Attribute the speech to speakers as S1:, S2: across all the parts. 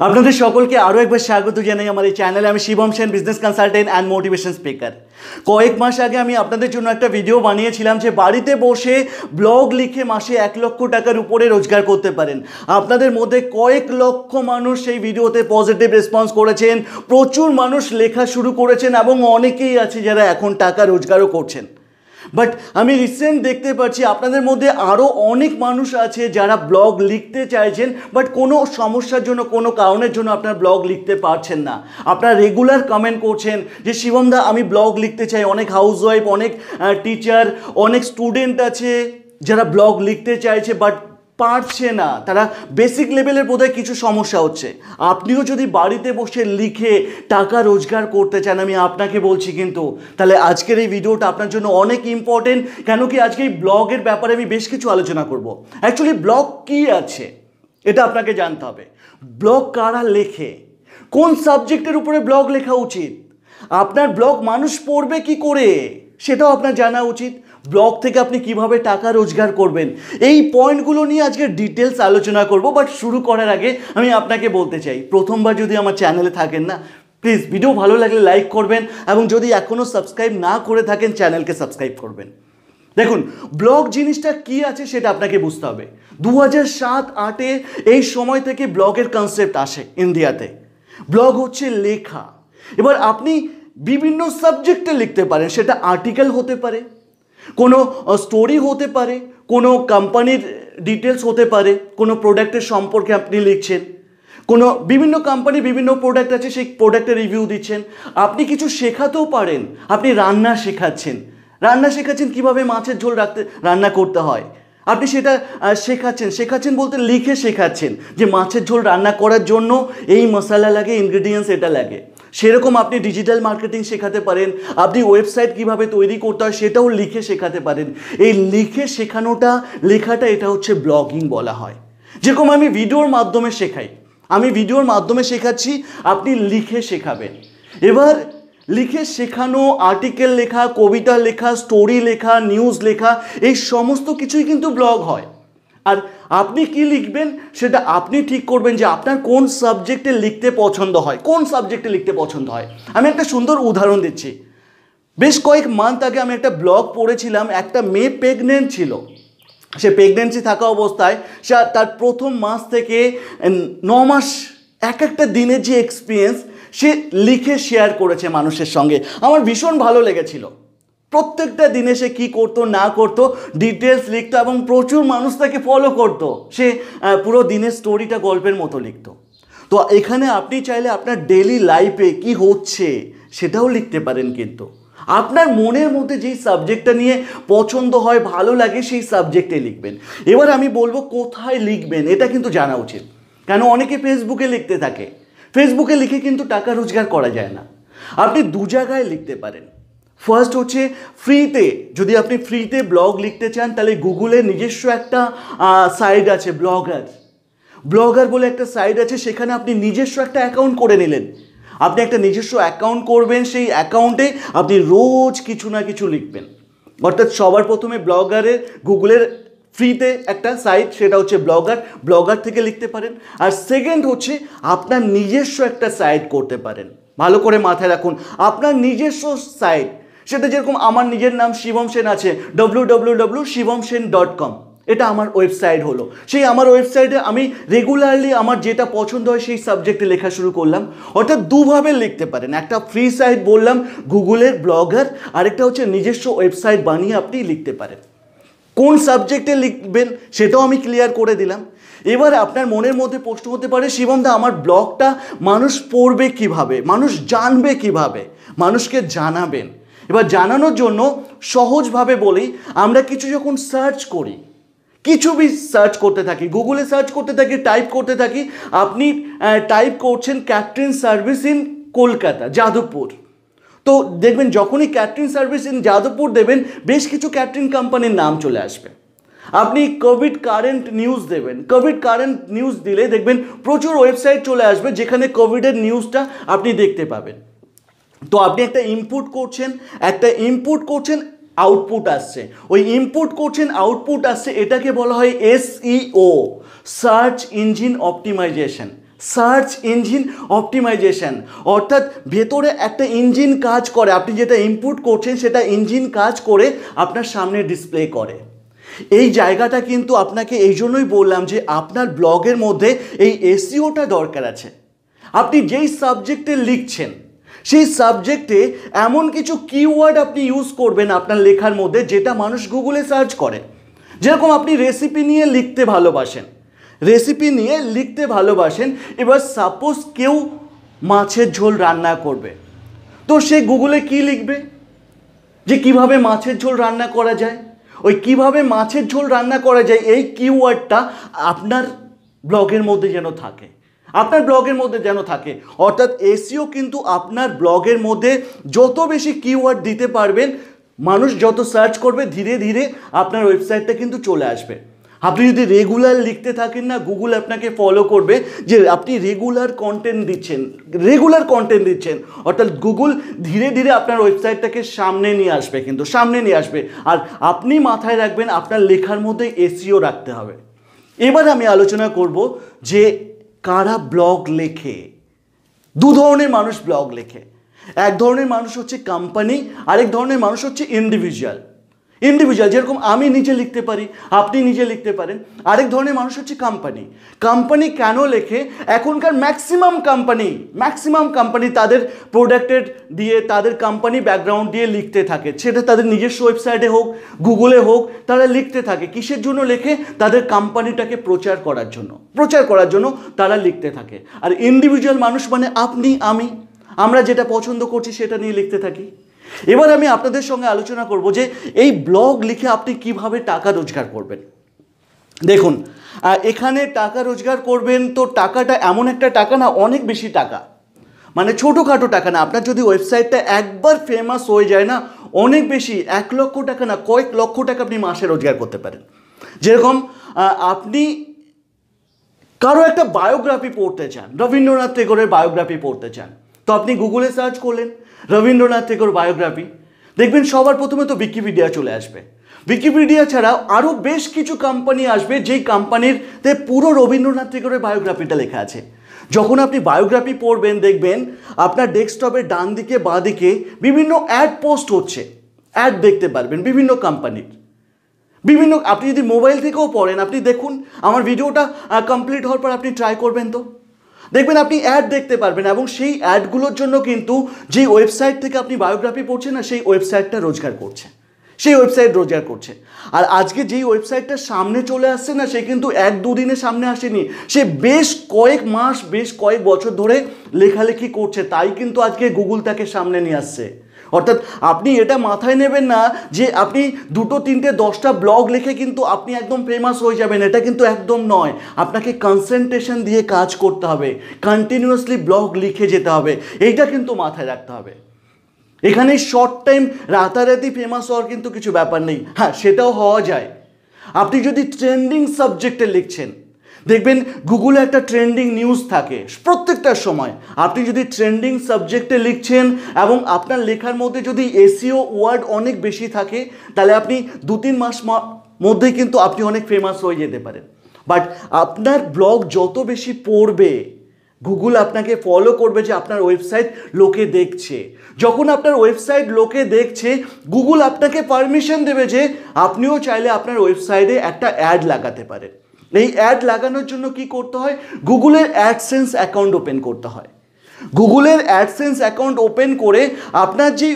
S1: আপনাদের সকলকে আরও একবার স্বাগত জানাই আমার এই চ্যানেলে। আমি Shivam Sen, business consultant and motivation speaker. কয়েক মাস আগে আমি আপনাদের জন্য একটা ভিডিও বানিয়েছিলাম যে বাড়িতে বসে ব্লগ লিখে মাসে 1 লক্ষ টাকার উপরে রোজগার করতে পারেন। আপনাদের মধ্যে কয়েক লক্ষ মানুষ সেই ভিডিওতে পজিটিভ রেসপন্স করেছেন, প্রচুর মানুষ লেখা শুরু করেছেন এবং অনেকেই আছে যারা এখন টাকা রোজগারও করছেন। বাট আমি রিসেন্ট দেখতে পাচ্ছি আপনাদের মধ্যে আরও অনেক মানুষ আছে যারা ব্লগ লিখতে চাইছেন, বাট কোনো সমস্যার জন্য, কোনো কারণের জন্য আপনার ব্লগ লিখতে পারছেন না। আপনারা রেগুলার কমেন্ট করছেন যে শিবমদা আমি ব্লগ লিখতে চাই। অনেক হাউসওয়াইফ, অনেক টিচার, অনেক স্টুডেন্ট আছে যারা ব্লগ লিখতে চাইছে বাট পারছে না। তারা বেসিক লেভেলের বোধহয় কিছু সমস্যা হচ্ছে। আপনিও যদি বাড়িতে বসে লিখে টাকা রোজগার করতে চান, আমি আপনাকে বলছি কিন্তু তাহলে আজকের এই ভিডিওটা আপনার জন্য অনেক ইম্পর্টেন্ট। কেন কি আজকে এই ব্লগের ব্যাপারে আমি বেশ কিছু আলোচনা করব। অ্যাকচুয়ালি ব্লগ কী আছে এটা আপনাকে জানতে হবে। ব্লগ কারা লেখে, কোন সাবজেক্টের উপরে ব্লগ লেখা উচিত, আপনার ব্লগ মানুষ পড়বে কি করে সেটাও আপনার জানা উচিত। ব্লগ থেকে আপনি কিভাবে টাকা রোজগার করবেন, এই পয়েন্টগুলো নিয়ে আজকে ডিটেলস আলোচনা করব। বাট শুরু করার আগে আমি আপনাকে বলতে চাই, প্রথমবার যদি আমার চ্যানেলে থাকেন না, প্লিজ ভিডিও ভালো লাগলে লাইক করবেন এবং যদি এখনও সাবস্ক্রাইব না করে থাকেন চ্যানেলকে সাবস্ক্রাইব করবেন। দেখুন, ব্লগ জিনিসটা কি আছে সেটা আপনাকে বুঝতে হবে। 2007-08 এই সময় থেকে ব্লগের কনসেপ্ট আসে ইন্ডিয়াতে। ব্লগ হচ্ছে লেখা। এবার আপনি বিভিন্ন সাবজেক্টে লিখতে পারেন, সেটা আর্টিকেল হতে পারে, কোনো স্টোরি হতে পারে, কোনো কোম্পানির ডিটেলস হতে পারে, কোনো প্রোডাক্টের সম্পর্কে আপনি লিখছেন, কোনো বিভিন্ন কোম্পানি বিভিন্ন প্রোডাক্ট আছে সেই প্রোডাক্টের রিভিউ দিচ্ছেন। আপনি কিছু শেখাতেও পারেন, আপনি রান্না শেখাচ্ছেন কীভাবে মাছের ঝোল রান্না করতে হয়, আপনি সেটা শেখাচ্ছেন বলতে লিখে শেখাচ্ছেন যে মাছের ঝোল রান্না করার জন্য এই মশলা লাগে, ইনগ্রিডিয়েন্টস এটা লাগে। সেরকম আপনি ডিজিটাল মার্কেটিং শেখাতে পারেন, আপনি ওয়েবসাইট কিভাবে তৈরি করতে হয় সেটাও লিখে শেখাতে পারেন। এই লিখে লেখাটা এটা হচ্ছে ব্লগিং বলা হয়। যেরকম আমি ভিডিওর মাধ্যমে শেখাচ্ছি, আপনি লিখে শেখাবেন। এবার লিখে শেখানো, আর্টিকেল লেখা, কবিতা লেখা, স্টোরি লেখা, নিউজ লেখা, এই সমস্ত কিছুই কিন্তু ব্লগ হয়। আর আপনি কি লিখবেন সেটা আপনি ঠিক করবেন যে আপনার কোন সাবজেক্টে লিখতে পছন্দ হয়। আমি একটা সুন্দর উদাহরণ দিচ্ছি। বেশ কয়েক মান্থ আগে আমি একটা ব্লগ পড়েছিলাম। একটা মেয়ে প্রেগনেন্ট ছিল। সে প্রেগনেন্সি থাকা অবস্থায় তার প্রথম মাস থেকে 9 মাস একটা দিনের যে এক্সপিরিয়েন্স সে লিখে শেয়ার করেছে মানুষের সঙ্গে। আমার ভীষণ ভালো লেগেছিল। প্রত্যেকটা দিনে সে কী করতো না করতো ডিটেলস লিখতো এবং প্রচুর মানুষ তাকে ফলো করতো। সে পুরো দিনের স্টোরিটা গল্পের মতো লিখতো। তো এখানে আপনি চাইলে আপনার ডেইলি লাইফে কি হচ্ছে সেটাও লিখতে পারেন, কিন্তু আপনার মনের মধ্যে যেই সাবজেক্টটা নিয়ে পছন্দ হয়, ভালো লাগে, সেই সাবজেক্টে লিখবেন। এবার আমি বলবো কোথায় লিখবেন এটা কিন্তু জানা উচিত। কেন অনেকে ফেসবুকে লিখতে থাকে। ফেসবুকে লিখে কিন্তু টাকা রোজগার করা যায় না। আপনি 2 জায়গায় লিখতে পারেন। ফার্স্ট হচ্ছে ফ্রিতে। যদি আপনি ফ্রিতে ব্লগ লিখতে চান তাহলে গুগলের নিজস্ব একটা সাইট আছে, ব্লগার বলে একটা সাইট আছে। সেখানে আপনি নিজস্ব একটা অ্যাকাউন্ট করে নিলেন। আপনি একটা নিজস্ব অ্যাকাউন্ট করবেন, সেই অ্যাকাউন্টে আপনি রোজ কিছু না কিছু লিখবেন। অর্থাৎ সবার প্রথমে গুগলের ফ্রিতে একটা সাইট, সেটা হচ্ছে ব্লগার থেকে লিখতে পারেন। আর সেকেন্ড হচ্ছে আপনার নিজস্ব একটা সাইট করতে পারেন। ভালো করে মাথায় রাখুন, আপনার নিজস্ব সাইট, সেটা যেরকম আমার নিজের নাম শিবম সেন আছে, www.shivamsen.com, এটা আমার ওয়েবসাইট হলো। সেই আমার ওয়েবসাইটে আমি রেগুলারলি আমার যেটা পছন্দ হয় সেই সাবজেক্টে লেখা শুরু করলাম। অর্থাৎ দুভাবে লিখতে পারেন। একটা ফ্রি সাইট বললাম গুগলের ব্লগার, আরেকটা হচ্ছে নিজস্ব ওয়েবসাইট বানিয়ে আপনি লিখতে পারেন। কোন সাবজেক্টে লিখবেন সেটাও আমি ক্লিয়ার করে দিলাম। এবার আপনার মনের মধ্যে প্রশ্ন হতে পারে, শিবমদা আমার ব্লগটা মানুষ পড়বে কিভাবে, মানুষ জানবে কিভাবে, মানুষকে জানাবেন। এবার জানানোর জন্য সহজভাবে বলি, আমরা কিছু যখন সার্চ করি, সার্চ করতে থাকি, গুগলে সার্চ করতে থাকি, টাইপ করতে থাকি। আপনি টাইপ করছেন catering service in Kolkata, Jadavpur. তো দেখবেন যখনই ক্যাটারিং সার্ভিস ইন যাদবপুর দেবেন, বেশ কিছু ক্যাটারিং কোম্পানির নাম চলে আসবে। আপনি কোভিড কারেন্ট নিউজ দেবেন, কোভিড কারেন্ট নিউজ দিলে দেখবেন প্রচুর ওয়েবসাইট চলে আসবে যেখানে কোভিডের নিউজটা আপনি দেখতে পাবেন। তো আপনি একটা ইনপুট করছেন, আউটপুট আসছে। ওই ইনপুট করছেন, আউটপুট আসছে, এটাকে বলা হয় SEO, search engine optimisation. Search engine optimisation, অর্থাৎ ভেতরে একটা ইঞ্জিন কাজ করে, আপনি যেটা ইনপুট করছেন সেটা ইঞ্জিন কাজ করে আপনার সামনে ডিসপ্লে করে। এই জায়গাটা কিন্তু আপনাকে এই জন্যই বললাম যে আপনার ব্লগের মধ্যে এই এসইওটা দরকার আছে। আপনি যেই সাবজেক্টে লিখছেন সেই সাবজেক্টে এমন কিছু কিওয়ার্ড আপনি ইউজ করবেন আপনার লেখার মধ্যে যেটা মানুষ গুগলে সার্চ করে। যেরকম আপনি রেসিপি নিয়ে লিখতে ভালোবাসেন, এবার সাপোজ কেউ মাছের ঝোল রান্না করবে, তো সে গুগলে কি লিখবে? যে কিভাবে মাছের ঝোল রান্না করা যায়, ওই কিভাবে মাছের ঝোল রান্না করা যায় এই কিওয়ার্ডটা আপনার ব্লগের মধ্যে যেন থাকে, অর্থাৎ এসইও কিন্তু আপনার ব্লগের মধ্যে যত বেশি কিওয়ার্ড দিতে পারবেন, মানুষ যত সার্চ করবে ধীরে ধীরে আপনার ওয়েবসাইটটা কিন্তু চলে আসবে। আপনি যদি রেগুলার লিখতে থাকেন না, গুগল আপনাকে ফলো করবে যে আপনি রেগুলার কন্টেন্ট দিচ্ছেন, অর্থাৎ গুগল ধীরে ধীরে আপনার ওয়েবসাইটটাকে সামনে নিয়ে আসবে। আর আপনি মাথায় রাখবেন আপনার লেখার মধ্যে এসইও রাখতে হবে। এবার আমি আলোচনা করব যে কারা ব্লগ লেখে। দু ধরনের মানুষ ব্লগ লেখে। এক ধরনের মানুষ হচ্ছে কোম্পানি, আরেক ধরনের মানুষ হচ্ছে ইন্ডিভিজুয়াল। যেরকম আমি নিজে লিখতে পারি, আপনি নিজে লিখতে পারেন। আরেক ধরনের মানুষ হচ্ছে কোম্পানি কেন লেখে? এখনকার ম্যাক্সিমাম কোম্পানি তাদের প্রোডাক্টের দিয়ে, তাদের কোম্পানি ব্যাকগ্রাউন্ড দিয়ে লিখতে থাকে, সেটা তাদের নিজস্ব ওয়েবসাইটে হোক, গুগলে হোক, তারা লিখতে থাকে। কিসের জন্য লেখে? তাদের কোম্পানিটাকে প্রচার করার জন্য তারা লিখতে থাকে। আর ইন্ডিভিজুয়াল মানুষ মানে আপনি আমি, আমরা যেটা পছন্দ করছি সেটা নিয়ে লিখতে থাকি। এবার আমি আপনাদের সঙ্গে আলোচনা করব যে এই ব্লগ লিখে আপনি কিভাবে টাকা রোজগার করবেন। দেখুন, এখানে টাকা রোজগার করবেন তো টাকাটা এমন একটা টাকা না, অনেক বেশি টাকা, মানে ছোটোখাটো টাকা না। আপনার যদি ওয়েবসাইটটা একবার ফেমাস হয়ে যায় না, অনেক বেশি, 1 লক্ষ টাকা না, কয়েক লক্ষ টাকা আপনি মাসে রোজগার করতে পারেন। যেরকম আপনি কারো একটা বায়োগ্রাফি পড়তে চান, রবীন্দ্রনাথ ঠাকুরের বায়োগ্রাফি পড়তে চান, তো আপনি গুগলে সার্চ করলেন রবীন্দ্রনাথ ঠাকুর বায়োগ্রাফি, দেখবেন সবার প্রথমে তো উইকিপিডিয়া চলে আসবে। উইকিপিডিয়া ছাড়াও আরও বেশ কিছু কোম্পানি আসবে যেই কোম্পানিতে পুরো রবীন্দ্রনাথ ঠাকুরের বায়োগ্রাফিটা লেখা আছে। যখন আপনি বায়োগ্রাফি পড়বেন দেখবেন আপনার ডেস্কটপের ডান দিকে বাঁ দিকে বিভিন্ন অ্যাড পোস্ট হচ্ছে, অ্যাড দেখতে পারবেন বিভিন্ন কোম্পানির। আপনি যদি মোবাইল থেকেও পড়েন, আপনি দেখুন, আমার ভিডিওটা কমপ্লিট হওয়ার পর আপনি ট্রাই করবেন, তো দেখবেন আপনি অ্যাড দেখতে পারবেন। এবং সেই অ্যাডগুলোর জন্য কিন্তু যে ওয়েবসাইট থেকে আপনি বায়োগ্রাফি পড়ছেন না, সেই ওয়েবসাইট রোজগার করছে। আর আজকে যেই ওয়েবসাইটটা সামনে চলে আসছে না, সে কিন্তু 1-2 দিনের সামনে আসেনি, সে বেশ কয়েক মাস, বেশ কয়েক বছর ধরে লেখালেখি করছে, তাই কিন্তু আজকে গুগল তাকে সামনে নিয়ে আসছে। অর্থাৎ আপনি এটা মাথায় নেবেন না যে আপনি 2, 3, 10টা ব্লগ লিখে কিন্তু আপনি একদম ফেমাস হয়ে যাবেন, এটা কিন্তু একদম নয়। আপনাকে কনসেন্ট্রেশন দিয়ে কাজ করতে হবে, কন্টিনিউয়াসলি ব্লগ লিখে যেতে হবে, এইটা কিন্তু মাথায় রাখতে হবে। এখানে শর্ট টাইম রাতারাতি ফেমাস হওয়ার কিন্তু কিছু ব্যাপার নেই। হ্যাঁ, সেটাও হওয়া যায়। আপনি যদি ট্রেন্ডিং সাবজেক্টে লিখছেন, দেখবেন গুগলে একটা ট্রেন্ডিং নিউজ থাকে প্রত্যেকটার সময়। আপনি যদি ট্রেন্ডিং সাবজেক্টে লিখছেন এবং আপনার লেখার মধ্যে যদি এসইও ওয়ার্ড অনেক বেশি থাকে, তাহলে আপনি 2-3 মাস মধ্যেই কিন্তু আপনি অনেক ফেমাস হয়ে যেতে পারেন। বাট আপনার ব্লগ যত বেশি পড়বে, গুগল আপনাকে ফলো করবে যে আপনার ওয়েবসাইট লোকে দেখছে। যখন আপনার ওয়েবসাইট লোকে দেখছে, গুগল আপনাকে পারমিশন দেবে যে আপনিও চাইলে আপনার ওয়েবসাইটে একটা অ্যাড লাগাতে পারেন। এই অ্যাড লাগানোর জন্য কি করতে হয়? গুগলের অ্যাডসেন্স অ্যাকাউন্ট ওপেন করতে হয়। গুগলের অ্যাডসেন্স অ্যাকাউন্ট ওপেন করে আপনার যে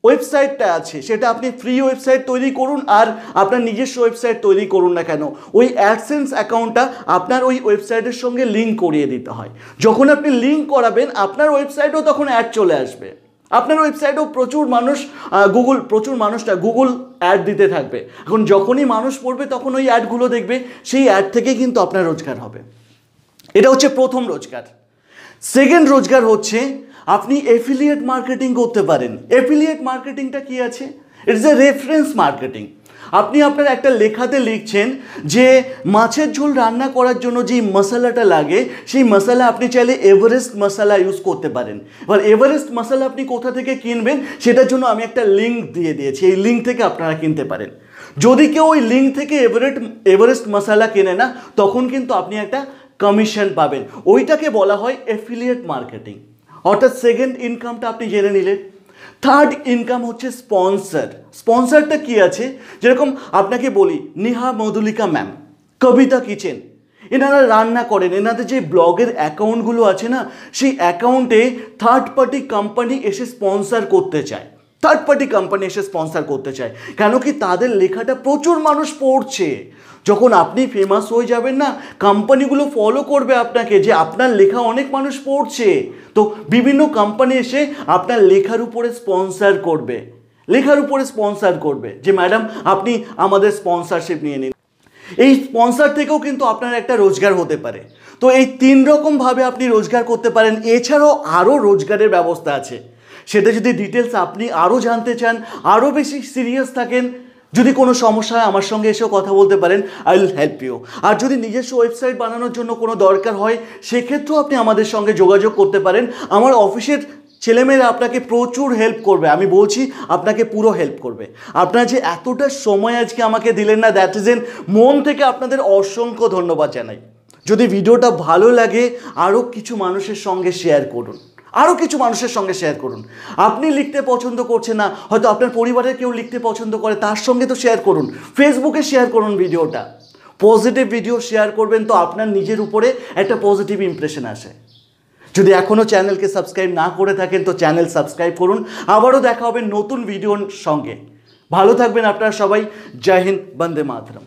S1: ওয়েবসাইটটা আছে সেটা আপনি ফ্রি ওয়েবসাইট তৈরি করুন আর আপনার নিজস্ব ওয়েবসাইট তৈরি করুন না কেন, ওই অ্যাডসেন্স অ্যাকাউন্টটা আপনার ওই ওয়েবসাইটের সঙ্গে লিঙ্ক করিয়ে দিতে হয়। যখন আপনি লিঙ্ক করাবেন, আপনার ওয়েবসাইটেও তখন অ্যাড চলে আসবে। আপনার ওয়েবসাইটেও গুগল অ্যাড দিতে থাকবে। এখন যখনই মানুষ পড়বে তখন ওই অ্যাডগুলো দেখবে, সেই অ্যাড থেকে কিন্তু আপনার রোজগার হবে। এটা হচ্ছে প্রথম রোজগার। সেকেন্ড রোজগার হচ্ছে আপনি এফিলিয়েট মার্কেটিং করতে পারেন। এফিলিয়েট মার্কেটিংটা কি আছে? It's a reference marketing. আপনি আপনার একটা লেখাতে লিখছেন যে মাছের ঝোল রান্না করার জন্য যেই মশলাটা লাগে, সেই মশলা আপনি চাইলে এভারেস্ট মশলা ইউজ করতে পারেন। এবার এভারেস্ট মশলা আপনি কোথা থেকে কিনবেন সেটার জন্য আমি একটা লিঙ্ক দিয়ে দিয়েছি, এই লিঙ্ক থেকে আপনারা কিনতে পারেন। যদি কেউ ওই লিঙ্ক থেকে এভারেস্ট মশলা কেনে না, তখন কিন্তু আপনি একটা কমিশন পাবেন, ওইটাকে বলা হয় অ্যাফিলিয়েট মার্কেটিং। অর্থাৎ সেকেন্ড ইনকামটা আপনি জেনে নিলেন। থার্ড ইনকাম হচ্ছে স্পন্সর। স্পন্সরটা কি আছে, যেরকম আপনাকে বলি নেহা মধুলিকা ম্যাম, কবিতা কিচেন, এনারা রান্না করেন, এনাদের যে ব্লগের অ্যাকাউন্টগুলো আছে না, সেই অ্যাকাউন্টে থার্ড পার্টি কোম্পানি এসে স্পন্সর করতে চায়, থার্ড পার্টি কোম্পানি এসে স্পন্সর করতে চায়। কেন কি তাদের লেখাটা প্রচুর মানুষ পড়ছে। যখন আপনি ফেমাস হয়ে যাবেন না, কোম্পানিগুলো ফলো করবে আপনাকে, যে আপনার লেখা অনেক মানুষ পড়ছে, তো বিভিন্ন কোম্পানি এসে আপনার লেখার উপরে স্পন্সর করবে, লেখার উপরে স্পন্সর করবে যে ম্যাডাম আপনি আমাদের স্পন্সরশিপ নিয়ে নিন। এই স্পন্সর থেকেও কিন্তু আপনার একটা রোজগার হতে পারে। তো এই 3 রকমভাবে আপনি রোজগার করতে পারেন। এছাড়াও আরও রোজগারের ব্যবস্থা আছে, সেটা যদি ডিটেলস আপনি আরও জানতে চান, আরও বেশি সিরিয়াস থাকেন, যদি কোনো সমস্যা হয় আমার সঙ্গে এসেও কথা বলতে পারেন, আই উইল হেল্প ইউ। আর যদি নিজস্ব ওয়েবসাইট বানানোর জন্য কোনো দরকার হয়, সেক্ষেত্রেও আপনি আমাদের সঙ্গে যোগাযোগ করতে পারেন। আমার অফিসের ছেলেমেয়েরা আপনাকে প্রচুর হেল্প করবে, আমি বলছি আপনাকে পুরো হেল্প করবে। আপনারা যে এতটা সময় আজকে আমাকে দিলেন না, দ্যাট ইজ এন মন থেকে আপনাদের অসংখ্য ধন্যবাদ জানাই। যদি ভিডিওটা ভালো লাগে আরও কিছু মানুষের সঙ্গে শেয়ার করুন, আরও কিছু মানুষের সঙ্গে শেয়ার করুন। আপনি লিখতে পছন্দ করছেন না, হয়তো আপনার পরিবারের কেউ লিখতে পছন্দ করে, তার সঙ্গে তো শেয়ার করুন, ফেসবুকে শেয়ার করুন ভিডিওটা। পজিটিভ ভিডিও শেয়ার করবেন তো আপনার নিজের উপরে একটা পজিটিভ ইমপ্রেশন আসে। যদি এখনও চ্যানেলকে সাবস্ক্রাইব না করে থাকেন তো চ্যানেল সাবস্ক্রাইব করুন। আবারও দেখা হবে নতুন ভিডিওর সঙ্গে। ভালো থাকবেন আপনারা সবাই। জয় হিন্দ, বন্দে মাতরম।